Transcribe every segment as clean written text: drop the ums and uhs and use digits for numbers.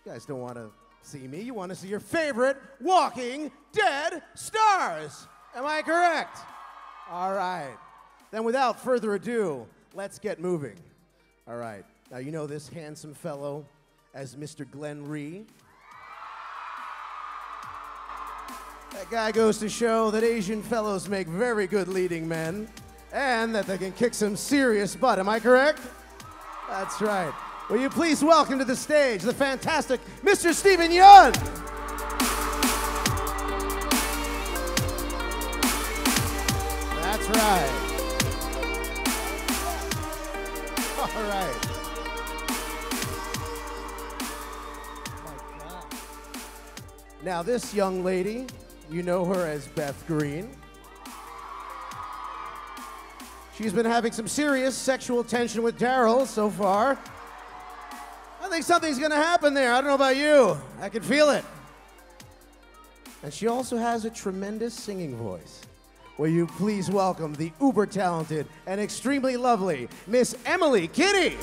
You guys don't want to see me. You want to see your favorite Walking Dead stars. Am I correct? All right. Then without further ado, let's get moving. All right. Now, you know this handsome fellow as Mr. Glenn Rhee. That guy goes to show that Asian fellows make very good leading men and that they can kick some serious butt. Am I correct? That's right. Will you please welcome to the stage the fantastic Mr. Steven Yeun. That's right. All right. Now this young lady, you know her as Beth Green. She's been having some serious sexual tension with Daryl so far. I think something's gonna happen there. I don't know about you. I can feel it. And she also has a tremendous singing voice. Will you please welcome the uber-talented and extremely lovely Miss Emily Kitty.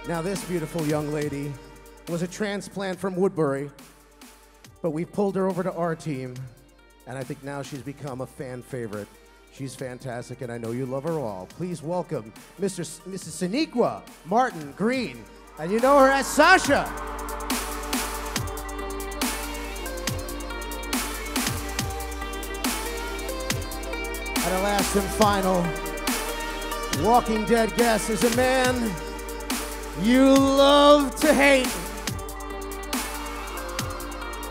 Now this beautiful young lady was a transplant from Woodbury, but we've pulled her over to our team, and I think now she's become a fan favorite. She's fantastic, and I know you love her all. Please welcome Mrs. Saniqua Martin Green, and you know her as Sasha. And our last and final Walking Dead guest is a man you love to hate.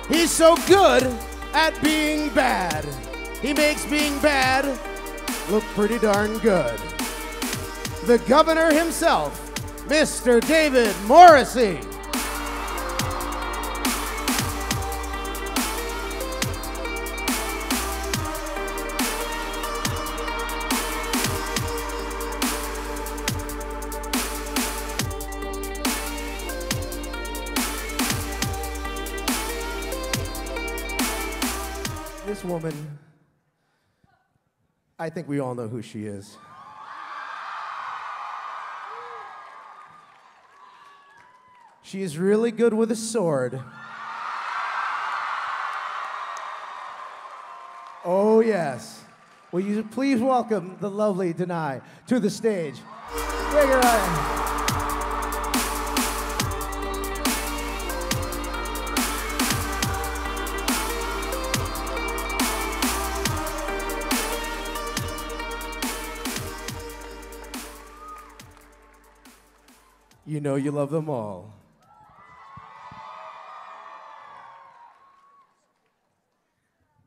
He's so good at being bad. He makes being bad look pretty darn good. The governor himself, Mr. David Morrissey. This woman, I think we all know who she is. She is really good with a sword. Oh, yes. Will you please welcome the lovely Denai to the stage? Bring her on. You know you love them all.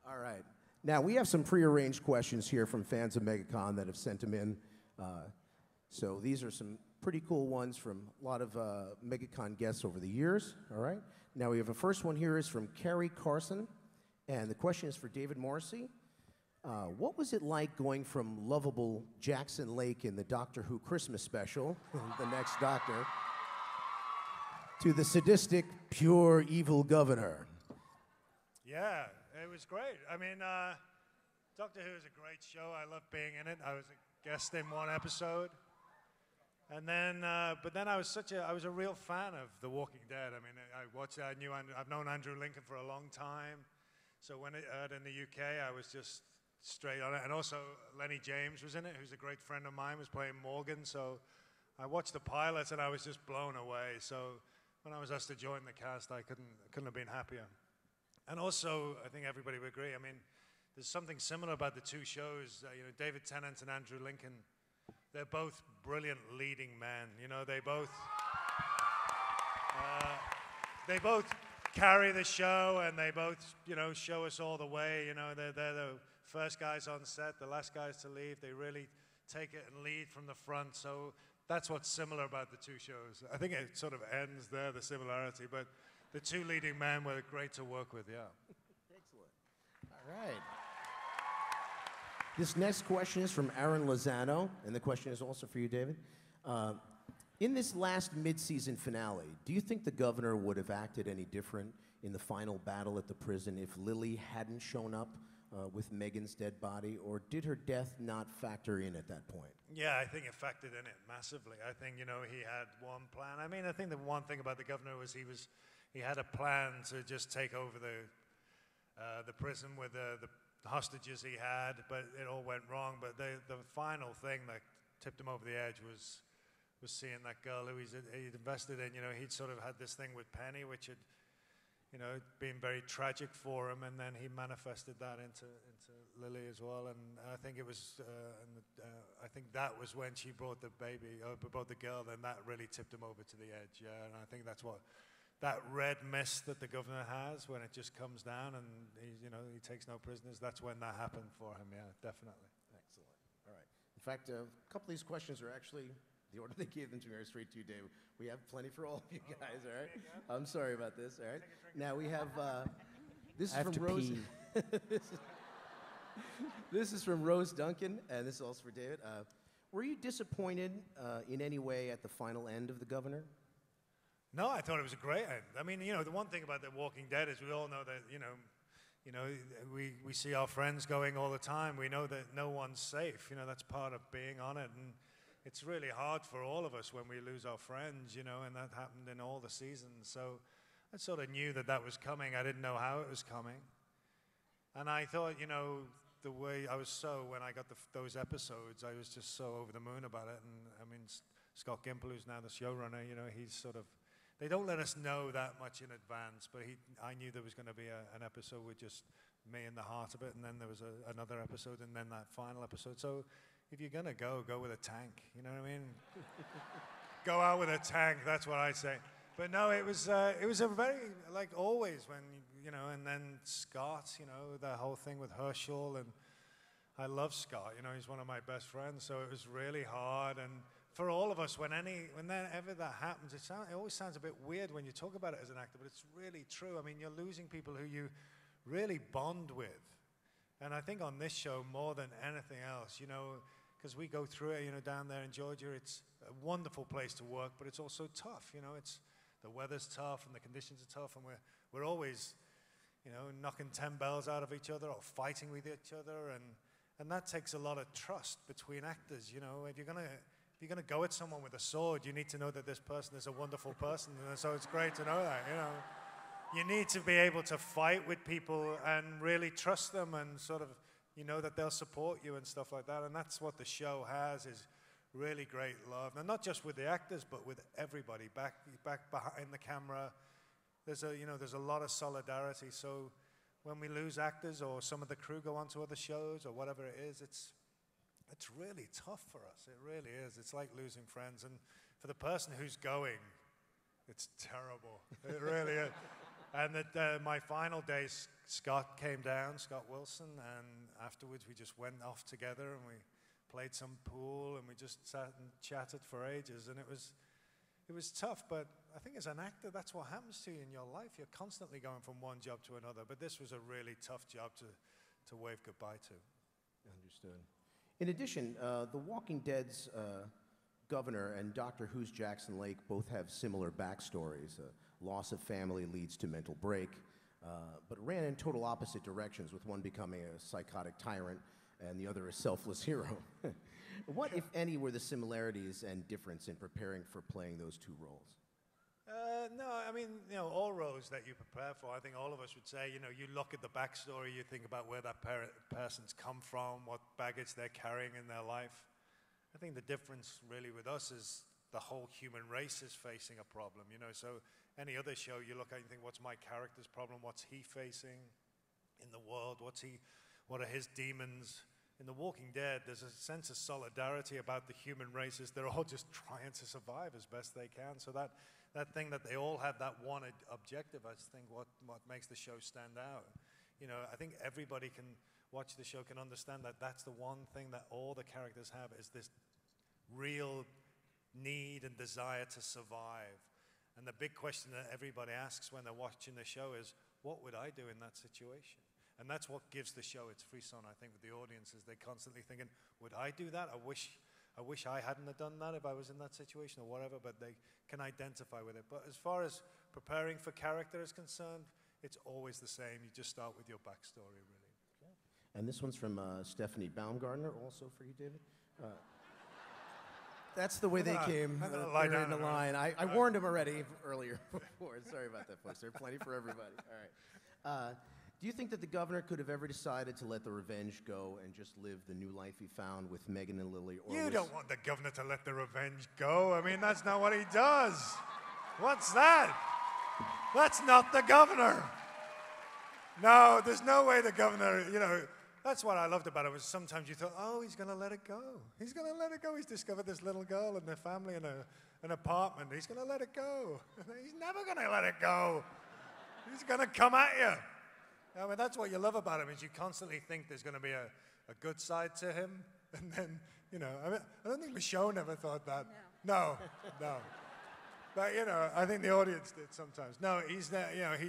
All right. Now, we have some prearranged questions here from fans of MegaCon that have sent them in. So these are some pretty cool ones from a lot of MegaCon guests over the years. All right. Now, we have a first one here is from Carrie Carson. And the question is for David Morrissey. What was it like going from lovable Jackson Lake in the Doctor Who Christmas special, The Next Doctor, to the sadistic, pure evil governor? Yeah, it was great. I mean, Doctor Who is a great show. I love being in it. I was a guest in one episode. And then, but then I was a real fan of The Walking Dead. I mean, I watched it. I've known Andrew Lincoln for a long time. So when it aired in the UK, I was just straight on it. And also Lenny James was in it, who's a great friend of mine, was playing Morgan. So I watched the pilots and I was just blown away. So when I was asked to join the cast, I couldn't have been happier. And also, I think everybody would agree, I mean, there's something similar about the two shows. You know, David Tennant and Andrew Lincoln, they're both brilliant leading men. You know, they both carry the show, and they both, you know, show us all the way. You know, they're the first guys on set, the last guys to leave. They really take it and lead from the front. So that's what's similar about the two shows. I think it sort of ends there, the similarity. But the two leading men were great to work with, yeah. Excellent. All right. This next question is from Aaron Lozano, and the question is also for you, David. In this last mid-season finale, do you think the governor would have acted any different in the final battle at the prison if Lily hadn't shown up with Megan's dead body, or did her death not factor in at that point? Yeah, I think it factored in it massively. I think, you know, he had one plan. I mean, I think the one thing about the governor was he had a plan to just take over the prison with the hostages he had, but it all went wrong. But the final thing that tipped him over the edge was seeing that girl who he'd invested in. You know, he'd sort of had this thing with Penny, which had, you know, been very tragic for him, and then he manifested that into Lily as well. And I think it was, I think that was when she brought the baby, brought the girl, then that really tipped him over to the edge. Yeah, and I think that's what, that red mist that the governor has when it just comes down and he takes no prisoners. That's when that happened for him. Yeah, definitely. Excellent. All right. In fact, a couple of these questions are actually the order they gave them to me are straight to you, Dave. We have plenty for all of you guys, all right? I'm sorry about this, all right? Now we have, this is from Rose. This is from Rose Duncan, and this is also for David. Were you disappointed in any way at the final end of The Governor? No, I thought it was a great end. I mean, you know, the one thing about The Walking Dead is we all know that, we see our friends going all the time. We know that no one's safe. You know, that's part of being on it. And it's really hard for all of us when we lose our friends, you know, and that happened in all the seasons. So I sort of knew that that was coming. I didn't know how it was coming. And I thought, you know, the way I was when I got those episodes, I was just so over the moon about it. And I mean, Scott Gimple, who's now the showrunner, you know, he's sort of, they don't let us know that much in advance, but I knew there was going to be an episode with just me in the heart of it, and then there was another episode, and then that final episode. So if you're going to go with a tank, you know what I mean? Go out with a tank, that's what I say. But no, it was a very, like always when, you know, and then Scott, you know, the whole thing with Herschel, and I love Scott, you know, he's one of my best friends, so it was really hard. And for all of us, whenever that happens, it always sounds a bit weird when you talk about it as an actor, but it's really true. I mean, you're losing people who you really bond with. And I think on this show, more than anything else, you know, because we go through it, you know, down there in Georgia, it's a wonderful place to work, but it's also tough, you know, the weather's tough and the conditions are tough, and we're always, you know, knocking 10 bells out of each other or fighting with each other, and that takes a lot of trust between actors, you know. If you're gonna go at someone with a sword, you need to know that this person is a wonderful person, and so it's great to know that, you know. You need to be able to fight with people and really trust them and sort of, you know, that they'll support you and stuff like that, and that's what the show has, is really great love. And not just with the actors, but with everybody back behind the camera. There's a lot of solidarity. So when we lose actors or some of the crew go on to other shows or whatever it is, it's really tough for us. It really is. It's like losing friends. And for the person who's going, it's terrible. It really is. And my final day, Scott came down, Scott Wilson, and afterwards we just went off together and we played some pool and we just sat and chatted for ages. And it was tough, but I think as an actor, that's what happens to you in your life. You're constantly going from one job to another, but this was a really tough job to wave goodbye to. Understood. In addition, The Walking Dead's governor and Doctor Who's Jackson Lake both have similar backstories. Loss of family leads to mental break, but ran in total opposite directions, with one becoming a psychotic tyrant and the other a selfless hero. What, if any, were the similarities and difference in preparing for playing those two roles? No, I mean, you know, all roles that you prepare for, I think all of us would say, you know, you look at the backstory, you think about where that person's come from, what baggage they're carrying in their life. I think the difference really with us is the whole human race is facing a problem, you know, so any other show you look at and think, what's my character's problem, what's he facing in the world, what are his demons? In The Walking Dead, there's a sense of solidarity about the human races. They're all just trying to survive as best they can. So that thing that they all have, that one objective, I think what makes the show stand out. You know, I think everybody can watch the show, can understand that that's the one thing that all the characters have, is this real need and desire to survive. And the big question that everybody asks when they're watching the show is, what would I do in that situation? And that's what gives the show its frisson, I think, with the audiences. They're constantly thinking, would I do that? I wish I hadn't have done that if I was in that situation or whatever, but they can identify with it. But as far as preparing for character is concerned, it's always the same. You just start with your backstory, really. And this one's from Stephanie Baumgartner, also for you, David. That's the way they came. They're in the line. I warned him already earlier before. Sorry about that, folks. There's plenty for everybody. All right. Do you think that the governor could have ever decided to let the revenge go and just live the new life he found with Megan and Lily? Or you don't want the governor to let the revenge go. I mean, that's not what he does. What's that? That's not the governor. No, there's no way the governor, that's what I loved about it, was sometimes you thought, oh, he's going to let it go. He's going to let it go. He's discovered this little girl and their family in an apartment. He's going to let it go. He's never going to let it go. He's going to come at you. I mean, that's what you love about him, is you constantly think there's going to be a good side to him. And then, I don't think Michonne ever thought that. No. But, I think the audience did sometimes. No, he's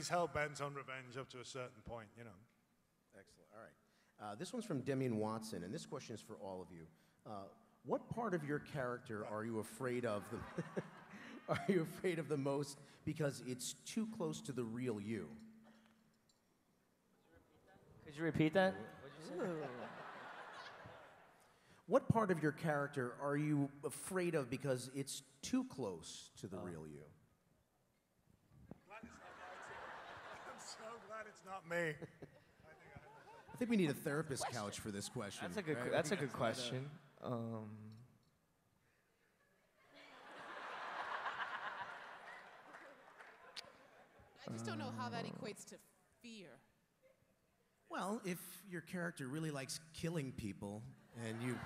hell-bent on revenge up to a certain point, Excellent. All right. This one's from Demian Watson, and this question is for all of you. What part of your character are you afraid of the most because it's too close to the real you? Could you repeat that? What part of your character are you afraid of because it's too close to the real you? I'm so glad it's not me. I think we need a therapist couch for this question. That's a good question. I just don't know how that equates to fear. Well, if your character really likes killing people, and you're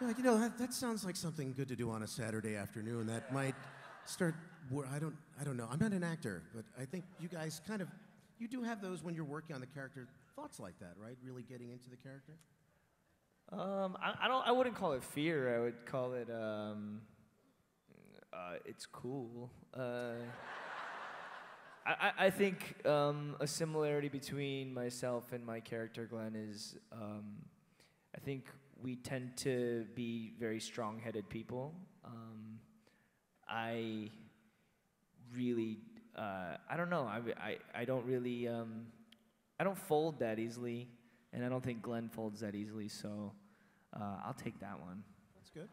like, that sounds like something good to do on a Saturday afternoon. That might start. I don't know. I'm not an actor, but I think you guys you do have those when you're working on the character. Thoughts like that, right? Really getting into the character. I wouldn't call it fear. I would call it it's cool. I think a similarity between myself and my character Glenn is I think we tend to be very strong-headed people. I really I don't know. I don't really I don't fold that easily, and I don't think Glenn folds that easily. So I'll take that one. That's good.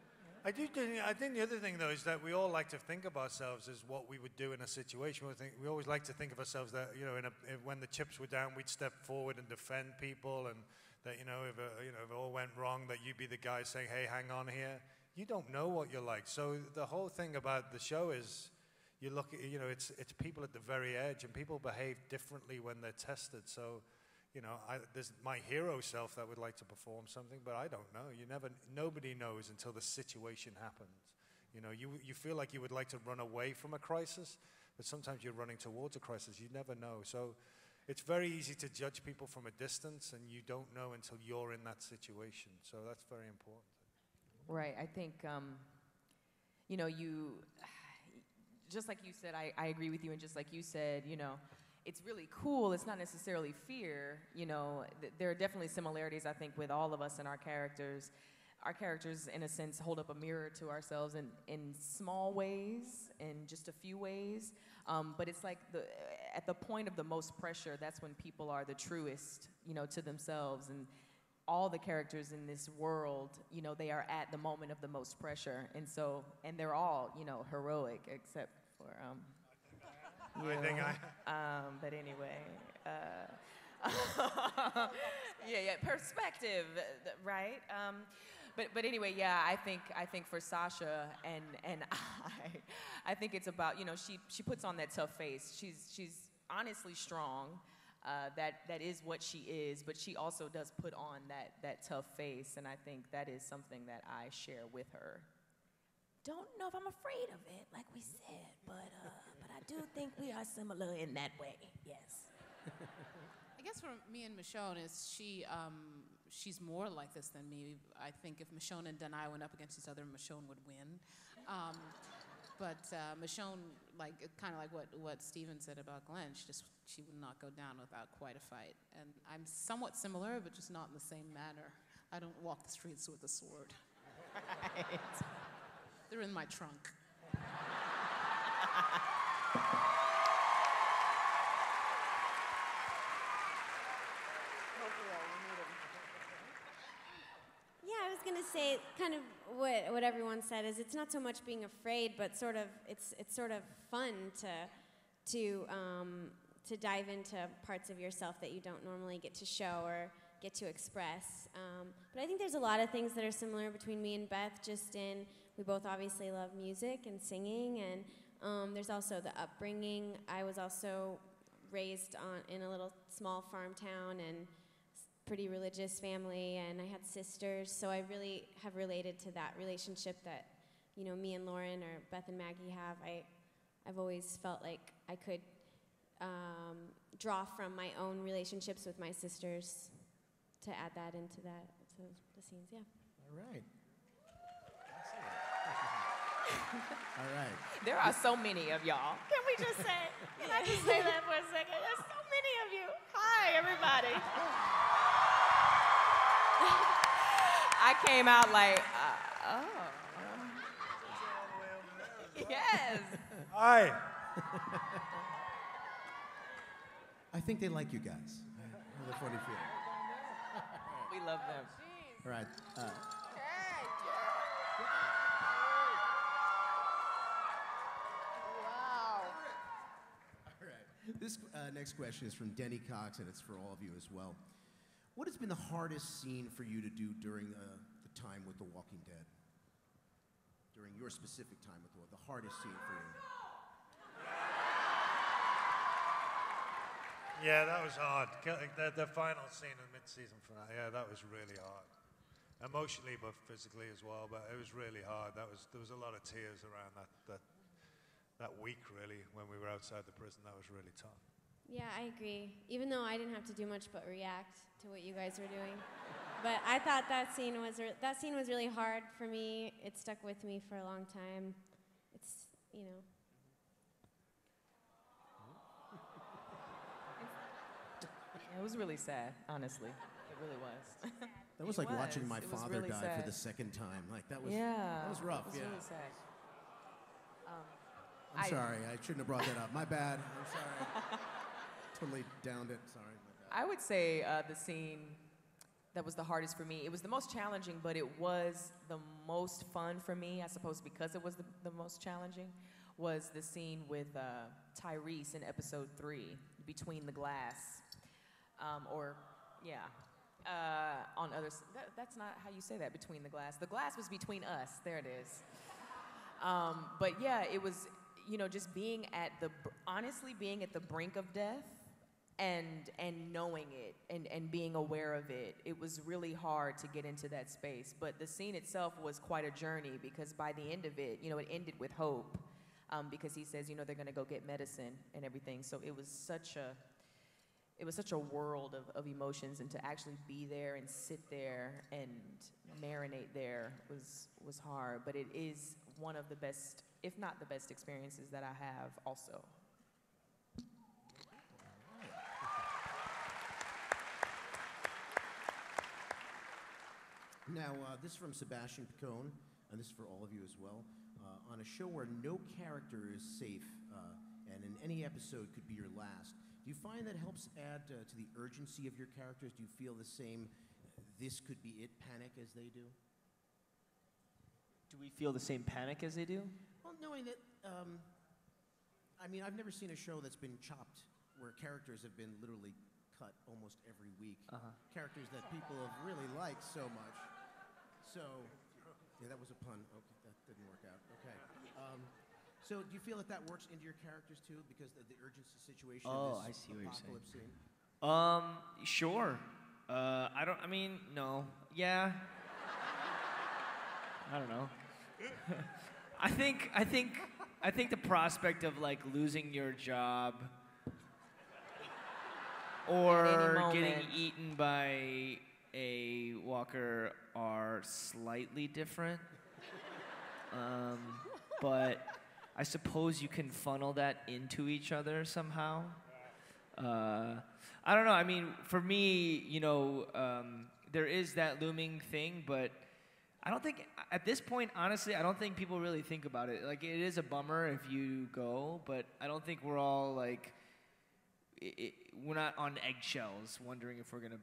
I think the other thing, though, is that we all like to think of ourselves as what we would do in a situation. We always like to think of ourselves that, when the chips were down, we'd step forward and defend people, and that, if it all went wrong, that you'd be the guy saying, hey, hang on here. You don't know what you're like. So the whole thing about the show is you look at, it's people at the very edge, and people behave differently when they're tested. So, there's my hero self that would like to perform something, but I don't know. Nobody knows until the situation happens. You feel like you would like to run away from a crisis, but sometimes you're running towards a crisis. You never know. So it's very easy to judge people from a distance, and you don't know until you're in that situation. So that's very important. Right. I think, just like you said, I agree with you, and just like you said, it's really cool. It's not necessarily fear. There are definitely similarities, I think, with all of us and our characters. Our characters, in a sense, hold up a mirror to ourselves in small ways, in just a few ways. But it's like at the point of the most pressure, that's when people are the truest, to themselves. And all the characters in this world, they are at the moment of the most pressure. And they're all, heroic, except for... but anyway, perspective, right? But anyway, I think for Sasha and I think it's about, she puts on that tough face. She's honestly strong. That is what she is, but she also does put on that tough face, and I think that is something that I share with her. Don't know if I'm afraid of it, like we said, but I do think we are similar in that way, yes. I guess for me and Michonne is she's more like this than me. I think if Michonne and Denai went up against each other, Michonne would win. But Michonne, kind of like what Steven said about Glenn, she would not go down without quite a fight. And I'm somewhat similar, but just not in the same manner. I don't walk the streets with a sword. Right. They're in my trunk. gonna say kind of what everyone said is it's not so much being afraid, but sort of it's sort of fun to dive into parts of yourself that you don't normally get to show or get to express. But I think there's a lot of things that are similar between me and Beth, just in we both obviously love music and singing, and there's also the upbringing. I was also raised in a little small farm town and pretty religious family, and I had sisters, so I really have related to that relationship that, you know, me and Lauren or Beth and Maggie have. I've always felt like I could draw from my own relationships with my sisters to add that into the scenes, yeah. All right. All right. There are so many of y'all. Can we just say, can I just say that for a second? There's so many of you. Hi, everybody. I came out like, yes. Hi. I think they like you guys. I have a funny feeling. We love them. All right. All right. This next question is from Denny Cox, and it's for all of you as well. What has been the hardest scene for you to do during the time with The Walking Dead? During your specific time with the hardest scene for you? Yeah, that was hard. The final scene in mid-season finale, yeah, that was really hard. Emotionally, but physically as well. But it was really hard. There was a lot of tears around that week, really, when we were outside the prison. That was really tough. Yeah, I agree. Even though I didn't have to do much but react to what you guys were doing. But I thought that scene was really hard for me. It stuck with me for a long time. It's, you know. It was really sad, honestly. It really was. That was like watching my father really die sad. for the second time. Like that was rough. It was really sad. I'm sorry. I shouldn't have brought that up. My bad. I'm sorry. Totally downed it. Sorry. My bad. I would say the scene that was the hardest for me, it was the most challenging, but it was the most fun for me, I suppose because it was the most challenging, was the scene with Tyrese in episode 3, Between the Glass. On others, that's not how you say that, between the glass. The glass was between us, there it is. But yeah, it was, you know, just honestly being at the brink of death and knowing it and being aware of it. It was really hard to get into that space. But the scene itself was quite a journey because by the end of it, you know, it ended with hope because he says, you know, they're gonna go get medicine and everything. So it was such a world of emotions, and to actually be there and sit there and marinate there was hard. But it is one of the best, if not the best, experiences that I have also. Now, this is from Sebastian Picone, and this is for all of you as well. On a show where no character is safe, and in any episode could be your last, do you find that helps add to the urgency of your characters? Do you feel the same, this could be it panic as they do? Do we feel the same panic as they do? Well, knowing that, I mean, I've never seen a show that's been chopped, where characters have been literally cut almost every week. Characters that people have really liked so much. So, yeah, that was a pun. Okay, that didn't work out. Okay. So do you feel that works into your characters too, because of the urgency situation Oh, of I this see what you're saying. apocalypse scene? Sure. No. Yeah. I don't know. I think the prospect of like losing your job or getting eaten by a walker are slightly different. But I suppose you can funnel that into each other somehow. I don't know. I mean, for me, you know, there is that looming thing, but I don't think, at this point, honestly, I don't think people really think about it. Like, it is a bummer if you go, but I don't think we're all, like, we're not on eggshells wondering if we're going to,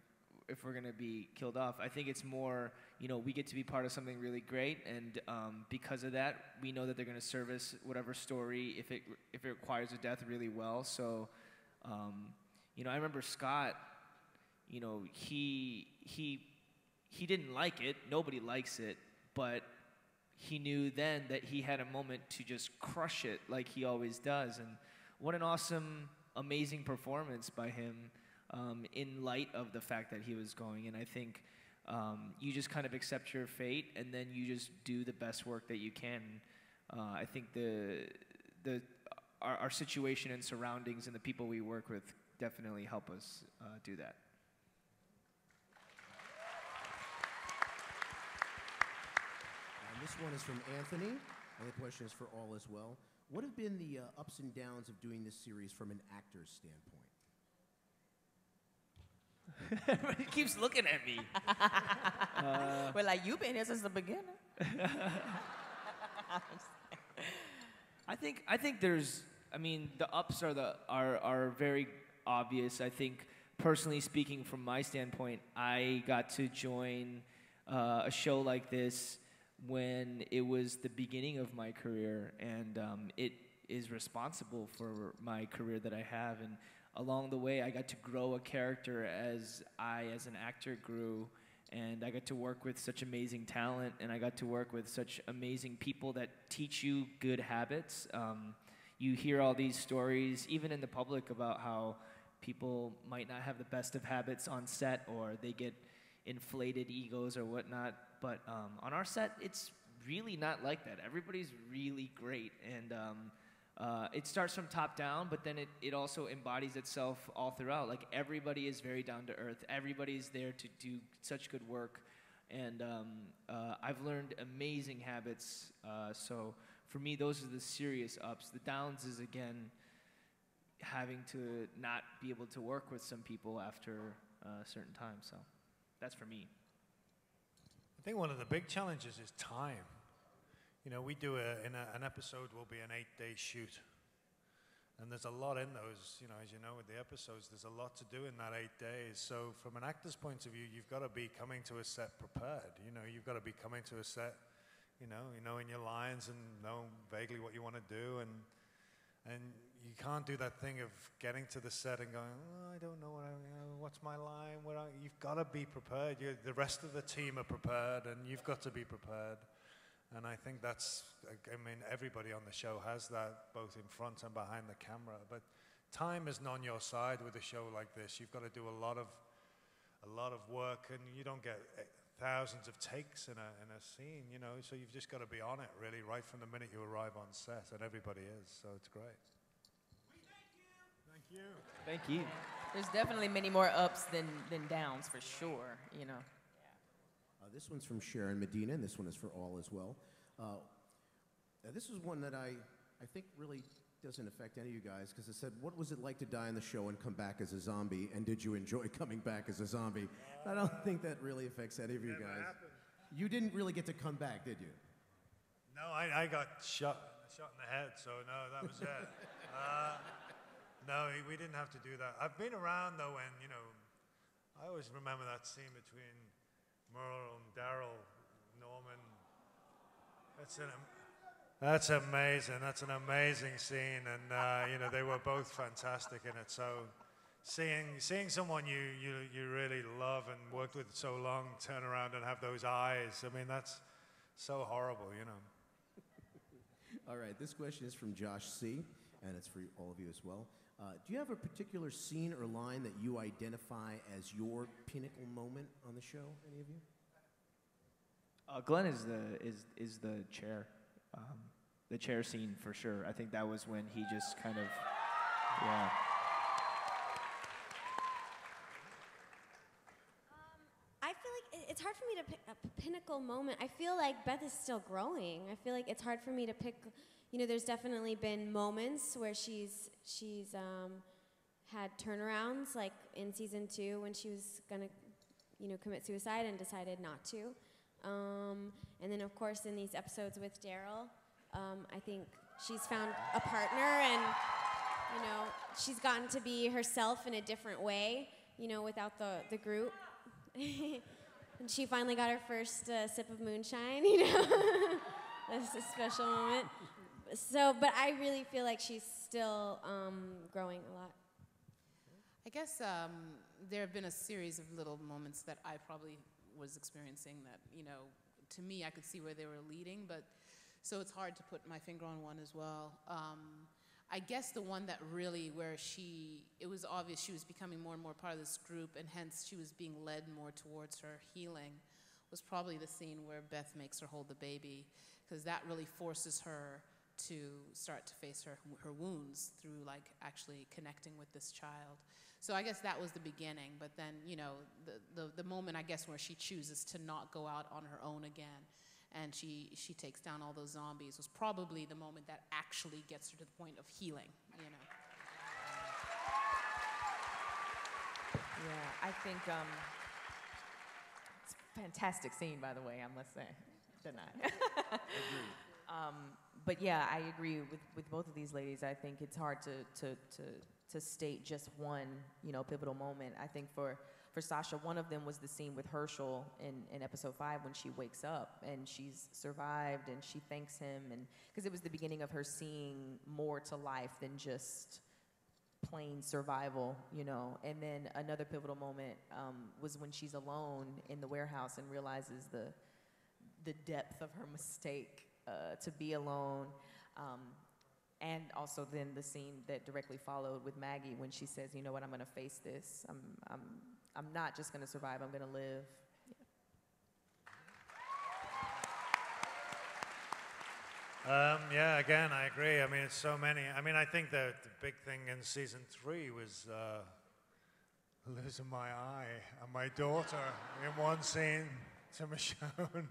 if we're gonna be killed off. I think it's more, we get to be part of something really great, and because of that, we know that they're gonna service whatever story, if it requires a death, really well. So, I remember Scott. He didn't like it. Nobody likes it, but he knew then that he had a moment to just crush it like he always does. And what an awesome, amazing performance by him in light of the fact that he was going. And I think you just kind of accept your fate, and then you just do the best work that you can. I think our situation and surroundings and the people we work with definitely help us do that. This one is from Anthony, and the question is for all as well. What have been the ups and downs of doing this series from an actor's standpoint? Everybody keeps looking at me. Well, like, you've been here since the beginning. I think there's, the ups are very obvious. I think, personally speaking, from my standpoint, I got to join a show like this when it was the beginning of my career, and it is responsible for my career that I have. And along the way, I got to grow a character as an actor, grew, and I got to work with such amazing talent, and I got to work with such amazing people that teach you good habits. You hear all these stories, even in the public, about how people might not have the best of habits on set, or they get inflated egos or whatnot. But on our set, it's really not like that. Everybody's really great, and it starts from top down, but then it also embodies itself all throughout. Like, everybody is very down to earth. Everybody's there to do such good work, and I've learned amazing habits. So for me, those are the serious ups. The downs is, again, having to not be able to work with some people after a certain time. So that's for me. I think one of the big challenges is time. We do an episode will be an 8-day shoot. And there's a lot in those, as you know, with the episodes, there's a lot to do in that 8 days. So from an actor's point of view, you've got to be coming to a set prepared. You've got to be coming to a set, knowing your lines and know vaguely what you want to do. And you can't do that thing of getting to the set and going, I don't know what's my line. You've got to be prepared. The rest of the team are prepared, and you've got to be prepared. And I think everybody on the show has that, both in front and behind the camera. But time isn't on your side with a show like this. You've got to do a lot of work, and you don't get thousands of takes in a scene, So you've just got to be on it, really, right from the minute you arrive on set, and everybody is. So it's great. Thank you. Thank you. There's definitely many more ups than downs, for sure, This one's from Sharon Medina, and this one is for all as well. This is one that I think really doesn't affect any of you guys, because it said, what was it like to die on the show and come back as a zombie, and did you enjoy coming back as a zombie? I don't think that really affects any of you guys. Happened. You didn't really get to come back, did you? No, I got shot in the head, so no, that was it. No, we didn't have to do that. I've been around, though, and, I always remember that scene between Merle and Daryl, Norman. That's amazing. That's an amazing scene, and they were both fantastic in it. So, seeing someone you really love and worked with so long turn around and have those eyes, that's so horrible, All right, this question is from Josh C., and it's for all of you as well. Do you have a particular scene or line that you identify as your pinnacle moment on the show? Any of you? Glenn is the chair, the chair scene for sure. I think that was when he just kind of, yeah. I feel like it's hard for me to pick a pinnacle moment. I feel like Beth is still growing. I feel like it's hard for me to pick. There's definitely been moments where she's had turnarounds, like in season 2 when she was gonna, commit suicide and decided not to. And then of course in these episodes with Daryl, I think she's found a partner, and she's gotten to be herself in a different way, without the group. And she finally got her first sip of moonshine, you know. That's a special moment. So, but I really feel like she's still growing a lot. I guess there have been a series of little moments that I probably was experiencing that, you know, to me, I could see where they were leading, but so it's hard to put my finger on one as well. I guess the one that really, where it was obvious she was becoming more and more part of this group, and hence she was being led more towards her healing, was probably the scene where Beth makes her hold the baby, because that really forces her to start to face her wounds through like actually connecting with this child. So I guess that was the beginning, but then, you know, the moment, I guess, where she chooses to not go out on her own again, and she takes down all those zombies, was probably the moment that actually gets her to the point of healing, you know. Yeah, I think it's a fantastic scene, by the way, I must say. Deny. But yeah, I agree with both of these ladies. I think it's hard to state just one, you know, pivotal moment. I think for Sasha, one of them was the scene with Herschel in episode 5 when she wakes up and she's survived and she thanks him, and because it was the beginning of her seeing more to life than just plain survival, you know. And then another pivotal moment was when she's alone in the warehouse and realizes the depth of her mistake to be alone. And also then the scene that directly followed with Maggie when she says, you know what, I'm gonna face this. I'm not just gonna survive, I'm gonna live. Yeah, again, I agree. I mean, it's so many. I mean, I think the big thing in season 3 was losing my eye and my daughter in one scene to Michonne.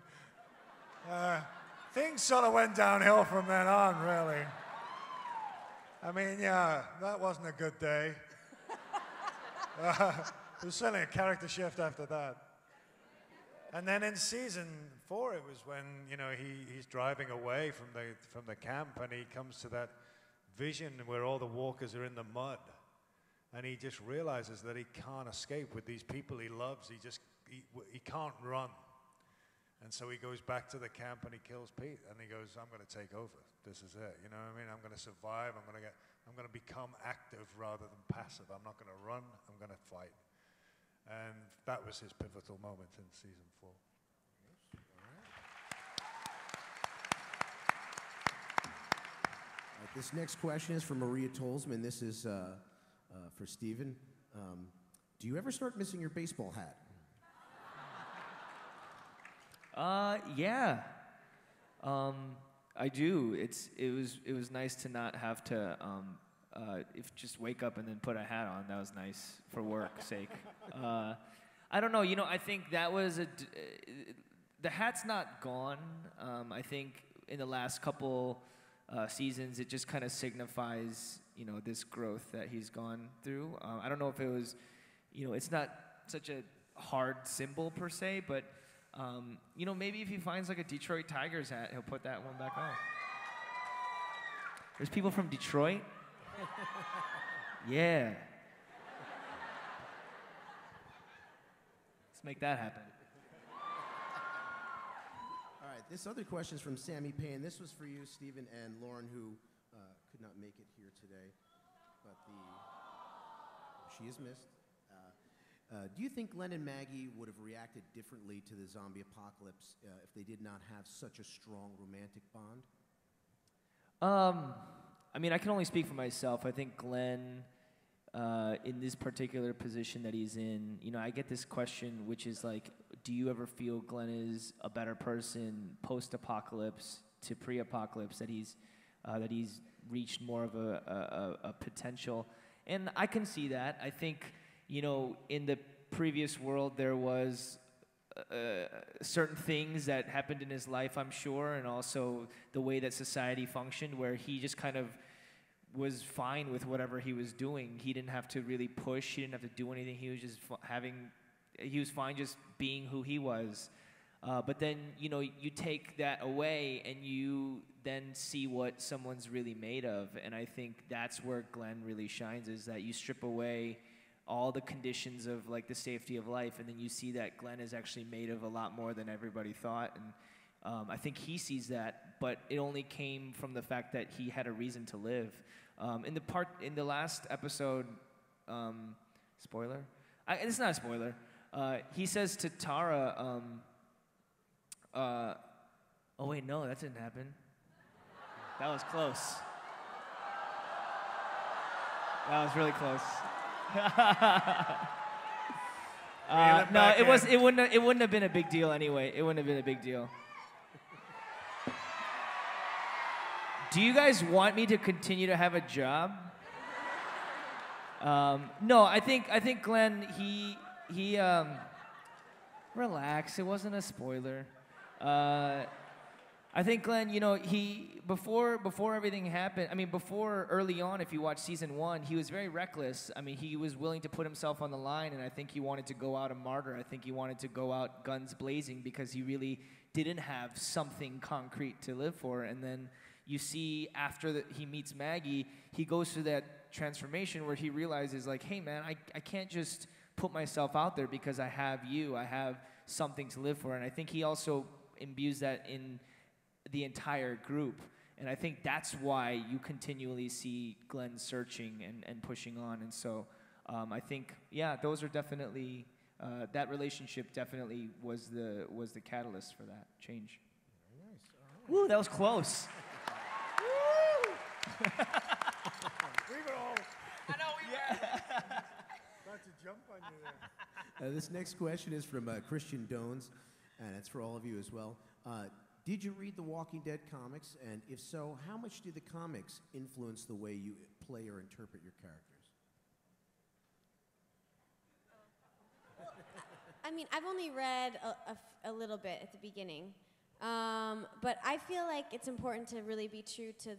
Things sort of went downhill from then on, really. I mean, yeah, that wasn't a good day. There was certainly a character shift after that. And then in season 4, it was when, you know, he's driving away from the camp, and he comes to that vision where all the walkers are in the mud, and he just realizes that he can't escape with these people he loves. He can't run. And so he goes back to the camp and he kills Pete, and he goes, I'm going to take over. This is it. You know what I mean? I'm going to survive. I'm going to become active rather than passive. I'm not going to run. I'm going to fight. And that was his pivotal moment in season 4. All right, this next question is from Maria Tolsman. This is for Steven. Do you ever start missing your baseball hat? Yeah. I do. It was nice to not have to just wake up and then put a hat on. That was nice for work's sake. I don't know. You know, I think that was the hat's not gone. I think in the last couple seasons, it just kind of signifies, you know, this growth that he's gone through. I don't know if it was, you know, it's not such a hard symbol per se, but you know, maybe if he finds like a Detroit Tigers hat, he'll put that one back on. There's people from Detroit? Yeah. Let's make that happen. All right, this other question is from Sammy Payne. This was for you, Stephen, and Lauren, who could not make it here today. But she is missed. Do you think Glenn and Maggie would have reacted differently to the zombie apocalypse if they did not have such a strong romantic bond? I mean, I can only speak for myself. I think Glenn, in this particular position that he's in, you know, I get this question, which is like, do you ever feel Glenn is a better person post-apocalypse to pre-apocalypse, that he's reached more of a potential? And I can see that. I think, you know, in the previous world, there was certain things that happened in his life, I'm sure, and also the way that society functioned, where he just kind of was fine with whatever he was doing. He didn't have to really push. He didn't have to do anything. He was just he was fine just being who he was. But then, you know, you take that away and you then see what someone's really made of. And I think that's where Glenn really shines, is that you strip away all the conditions of like the safety of life, and then you see that Glenn is actually made of a lot more than everybody thought, and I think he sees that, but it only came from the fact that he had a reason to live. In the last episode, spoiler? It's not a spoiler. He says to Tara, oh wait, no, that didn't happen. That was close. That was really close. No, it wouldn't have been a big deal anyway. It wouldn't have been a big deal. Do you guys want me to continue to have a job? No, I think Glenn, he relax. It wasn't a spoiler. I think Glenn, you know, before everything happened, I mean, before early on, if you watch season 1, he was very reckless. I mean, he was willing to put himself on the line, and I think he wanted to go out a martyr. I think he wanted to go out guns blazing because he really didn't have something concrete to live for. And then you see after he meets Maggie, he goes through that transformation where he realizes, like, hey, man, I can't just put myself out there because I have you. I have something to live for. And I think he also imbues that in the entire group. And I think that's why you continually see Glenn searching and pushing on. And so I think, yeah, those are definitely, that relationship definitely was the catalyst for that change. Very nice. All right. Woo, that was close. We were all I know we were. about to jump on you there. This next question is from Christian Dones, and it's for all of you as well. Did you read the Walking Dead comics? And if so, how much do the comics influence the way you play or interpret your characters? I mean, I've only read a little bit at the beginning, but I feel like it's important to really be true to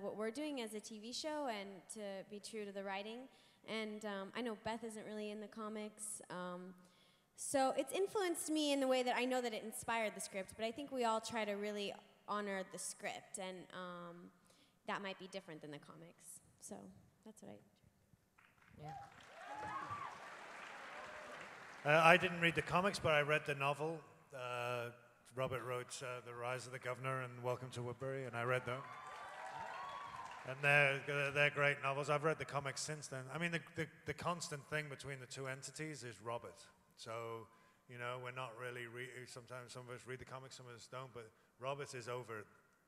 what we're doing as a TV show and to be true to the writing. And I know Beth isn't really in the comics, so it's influenced me in the way that I know that it inspired the script, but I think we all try to really honor the script, and that might be different than the comics. So that's what I didn't read the comics, but I read the novel. Robert wrote The Rise of the Governor and Welcome to Woodbury, and I read them. And they're great novels. I've read the comics since then. I mean, the constant thing between the two entities is Robert. So, you know, we're not really, sometimes some of us read the comics, some of us don't, but Robert is over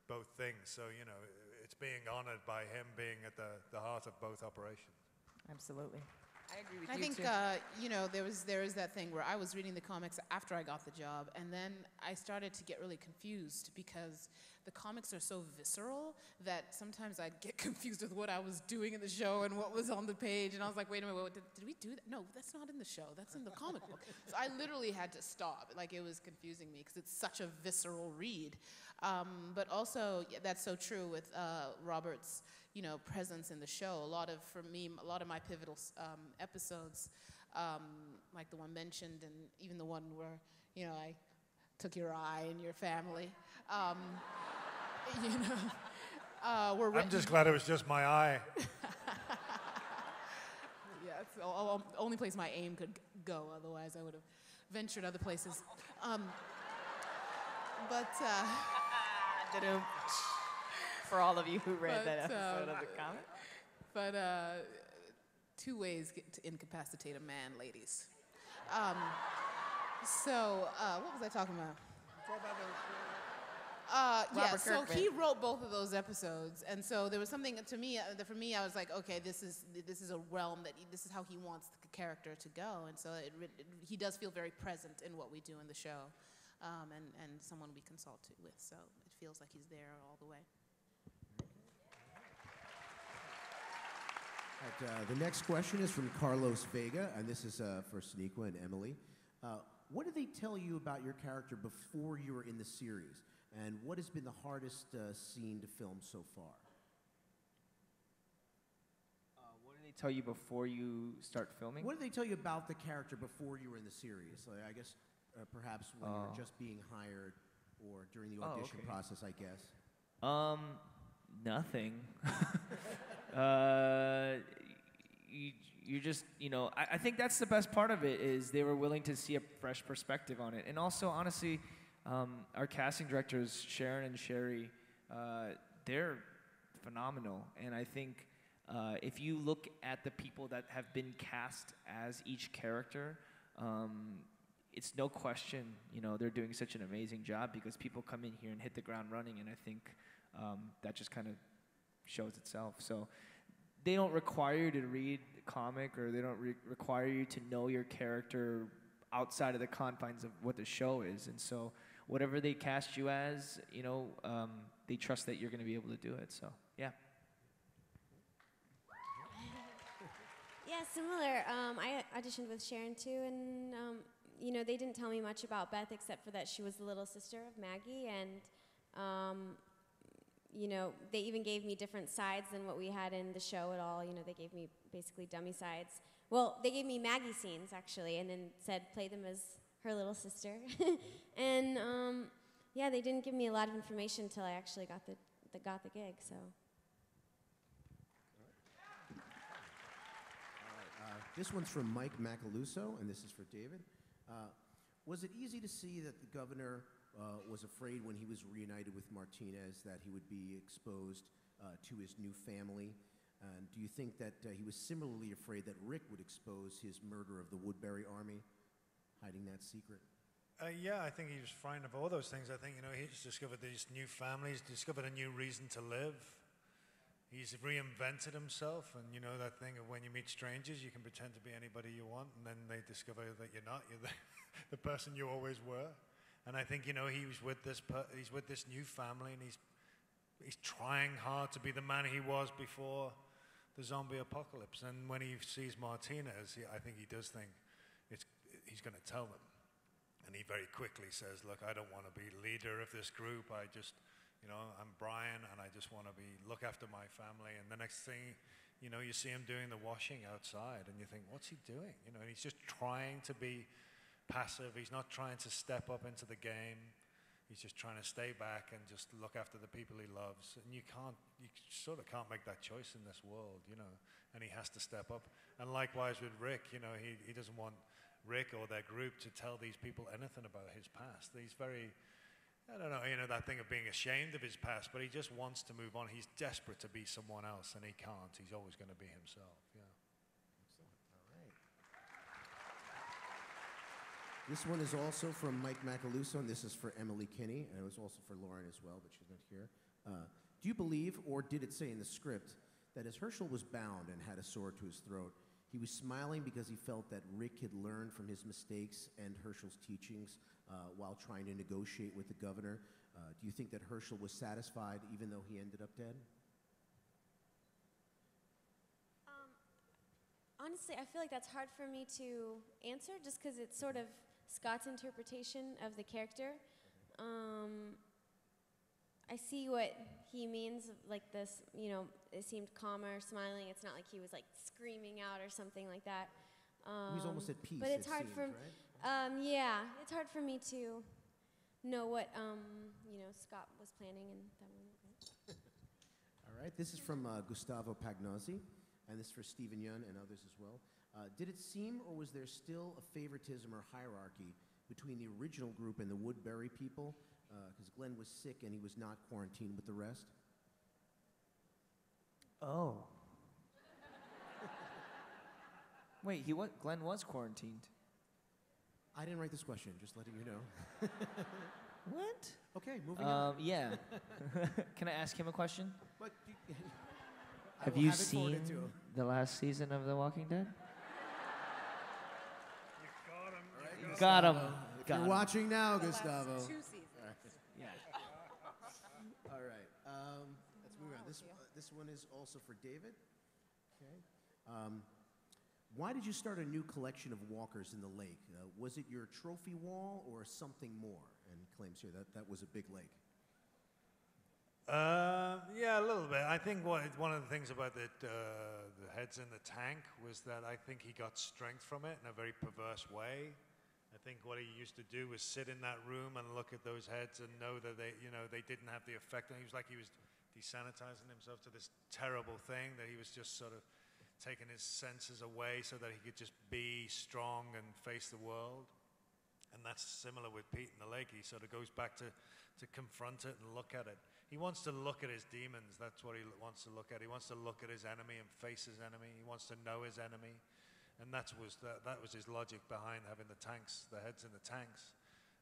both things. So, you know, it's being honored by him being at the heart of both operations. Absolutely. I agree with I you think, too. you know, there is that thing where I was reading the comics after I got the job, and then I started to get really confused because the comics are so visceral that sometimes I'd get confused with what I was doing in the show and what was on the page, and I was like, wait a minute, did we do that? No, that's not in the show. That's in the comic book. So I literally had to stop. Like, it was confusing me because it's such a visceral read. But also, yeah, that's so true with Robert's, you know, presence in the show. For me, a lot of my pivotal episodes, like the one mentioned, and even the one where, you know, I took your eye and your family, you know, were written. I'm just glad it was just my eye. Yeah, it's the only place my aim could go. Otherwise, I would have ventured other places. For all of you who read that episode of the comic. But 2 ways to incapacitate a man, ladies. So what was I talking about? Yeah, Robert so Kirkman. he wrote both of those episodes, and so there was something to me that for me I was like, okay, this is a realm this is how he wants the character to go, and so he does feel very present in what we do in the show, and someone we consult with, so it feels like he's there all the way. The next question is from Carlos Vega, and this is for Sonequa and Emily. What did they tell you about your character before you were in the series? And what has been the hardest scene to film so far? What did they tell you before you start filming? What did they tell you about the character before you were in the series? Like, I guess perhaps when you were just being hired or during the audition process, I guess. Nothing. you're just, I think that's the best part of it is they were willing to see a fresh perspective on it. And also, honestly, our casting directors, Sharon and Sherry, they're phenomenal. And I think if you look at the people that have been cast as each character, it's no question, they're doing such an amazing job because people come in here and hit the ground running, and I think that just kind of shows itself. So they don't require you to read the comic, or they don't require you to know your character outside of the confines of what the show is. And so whatever they cast you as, they trust that you're going to be able to do it. So, yeah. Yeah, similar. I auditioned with Sharon too, and they didn't tell me much about Beth except for that she was the little sister of Maggie, and they even gave me different sides than what we had in the show at all. They gave me basically dummy sides. Well, they gave me Maggie scenes actually, and then said play them as her little sister. And they didn't give me a lot of information until I actually got the gig. So. This one's from Mike Macaluso, and this is for David. Was it easy to see that the governor was afraid when he was reunited with Martinez that he would be exposed to his new family? And do you think that he was similarly afraid that Rick would expose his murder of the Woodbury Army, hiding that secret? Yeah, I think he was frightened of all those things. I think, he's discovered these new families, discovered a new reason to live. He's reinvented himself, and that thing of when you meet strangers, you can pretend to be anybody you want, and then they discover that you're not. You're the person you always were. And I think, he's with this new family, and he's trying hard to be the man he was before the zombie apocalypse. And when he sees Martinez, I think he does think he's going to tell them. And he very quickly says, look, I don't want to be leader of this group. I'm Brian, and I just want to look after my family. And the next thing, you see him doing the washing outside, and you think, what's he doing? And he's just trying to be passive. He's not trying to step up into the game. He's just trying to stay back and just look after the people he loves. And you sort of can't make that choice in this world, and he has to step up. And likewise with Rick, he doesn't want Rick or their group to tell these people anything about his past. He's very, I don't know, that thing of being ashamed of his past, but he just wants to move on. He's desperate to be someone else, and he can't. He's always going to be himself, yeah. Excellent, all right. This one is also from Mike Macaluso, and this is for Emily Kinney, and it was also for Lauren as well, but she's not here. Do you believe, or did it say in the script, that as Herschel was bound and had a sword to his throat, he was smiling because he felt that Rick had learned from his mistakes and Herschel's teachings while trying to negotiate with the governor? Do you think that Herschel was satisfied even though he ended up dead? Honestly, I feel like that's hard for me to answer just because it's sort of Scott's interpretation of the character. I see what he means, like this, it seemed calmer, smiling. It's not like he was like screaming out or something like that. He was almost at peace, but it's hard seemed, for, right? yeah, it's hard for me to know what, Scott was planning in that moment. Right? All right, this is from Gustavo Pagnozzi, and this is for Stephen Yun and others as well. Did it seem, or was there still a favoritism or hierarchy between the original group and the Woodbury people? Because Glenn was sick and he was not quarantined with the rest. Oh. Wait, Glenn was quarantined. I didn't write this question, just letting you know. What? Okay, moving on. Yeah. Can I ask him a question? But Have you seen the last season of The Walking Dead? You Got him. If you're watching now, Gustavo. Last 2 seasons. Yeah. All right, let's move on. This one is also for David. Okay. Why did you start a new collection of walkers in the lake? Was it your trophy wall or something more? And he claims here that was a big lake. Yeah, a little bit. I think one of the things about the heads in the tank was that I think he got strength from it in a very perverse way. I think what he used to do was sit in that room and look at those heads and know that they didn't have the effect. And he was desanitizing himself to this terrible thing that he was just sort of taken his senses away so that he could just be strong and face the world. And that's similar with Pete in the lake. He sort of goes back to confront it and look at it. He wants to look at his demons. That's what he wants to look at. He wants to look at his enemy and face his enemy. He wants to know his enemy. And that was his logic behind having the tanks, the heads in the tanks.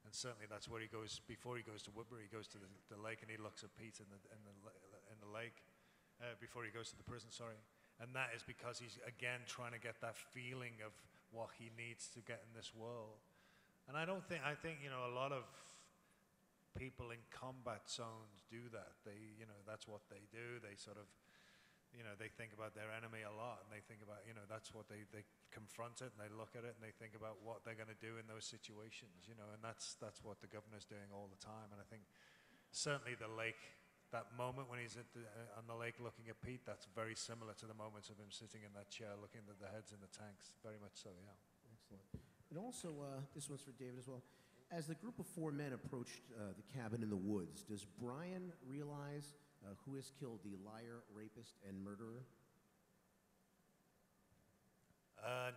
And certainly that's where he goes, before he goes to Woodbury, he goes to the lake and he looks at Pete in the lake, before he goes to the prison, sorry. And that is because he's, again, trying to get that feeling of what he needs to get in this world. And I think, you know, a lot of people in combat zones do that. They, you know, that's what they do. They sort of, you know, they think about their enemy a lot, and they think about, you know, that's what they confront it, and they look at it, and they think about what they're going to do in those situations, you know, and that's what the governor's doing all the time. And I think certainly the lake, that moment when he's on the lake looking at Pete, that's very similar to the moments of him sitting in that chair looking at the heads in the tanks. Very much so, yeah. Excellent. And also, this one's for David as well. As the group of 4 men approached the cabin in the woods, does Brian realize who has killed the liar, rapist, and murderer?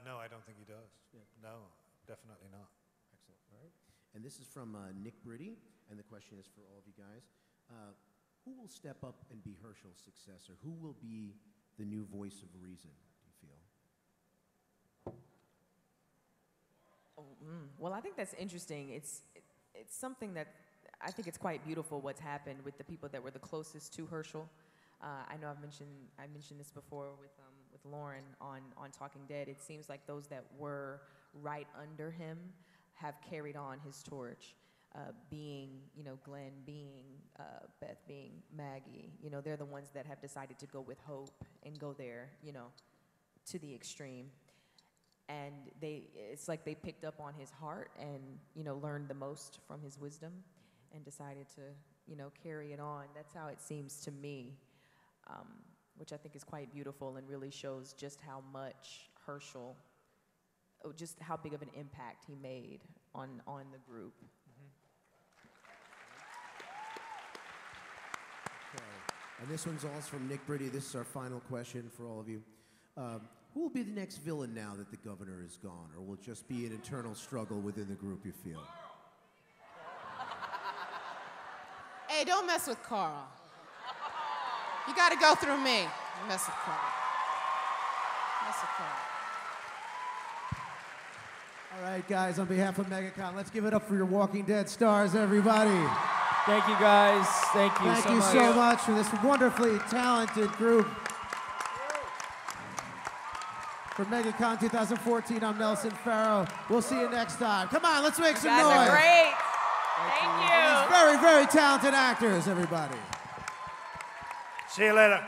No, I don't think he does. Yeah. No, definitely not. Excellent. All right. And this is from Nick Britty, and the question is for all of you guys. Who will step up and be Herschel's successor? Who will be the new voice of reason, do you feel? Well, I think that's interesting. It's something that I think it's quite beautiful what's happened with the people that were the closest to Herschel. I know I mentioned this before with Lauren on Talking Dead. It seems like those that were right under him have carried on his torch. Being, you know, Glenn, being Beth, being Maggie, you know, they're the ones that have decided to go with hope and go there, you know, to the extreme. And it's like they picked up on his heart and, you know, learned the most from his wisdom and decided to, you know, carry it on. That's how it seems to me, which I think is quite beautiful and really shows just how much Herschel, just how big of an impact he made on the group. Okay. And this one's also from Nick Britty. This is our final question for all of you. Who will be the next villain now that the governor is gone? Or will it just be an internal struggle within the group, you feel? Hey, don't mess with Carl. You got to go through me. Don't mess with Carl. Mess with Carl. All right, guys, on behalf of MegaCon, let's give it up for your Walking Dead stars, everybody. Thank you, guys. Thank you Thank you so much for this wonderfully talented group. For MegaCon 2014, I'm Nelson Farrow. We'll see you next time. Come on, let's make some noise. You guys are great. Thank you. These very, very talented actors, everybody. See you later.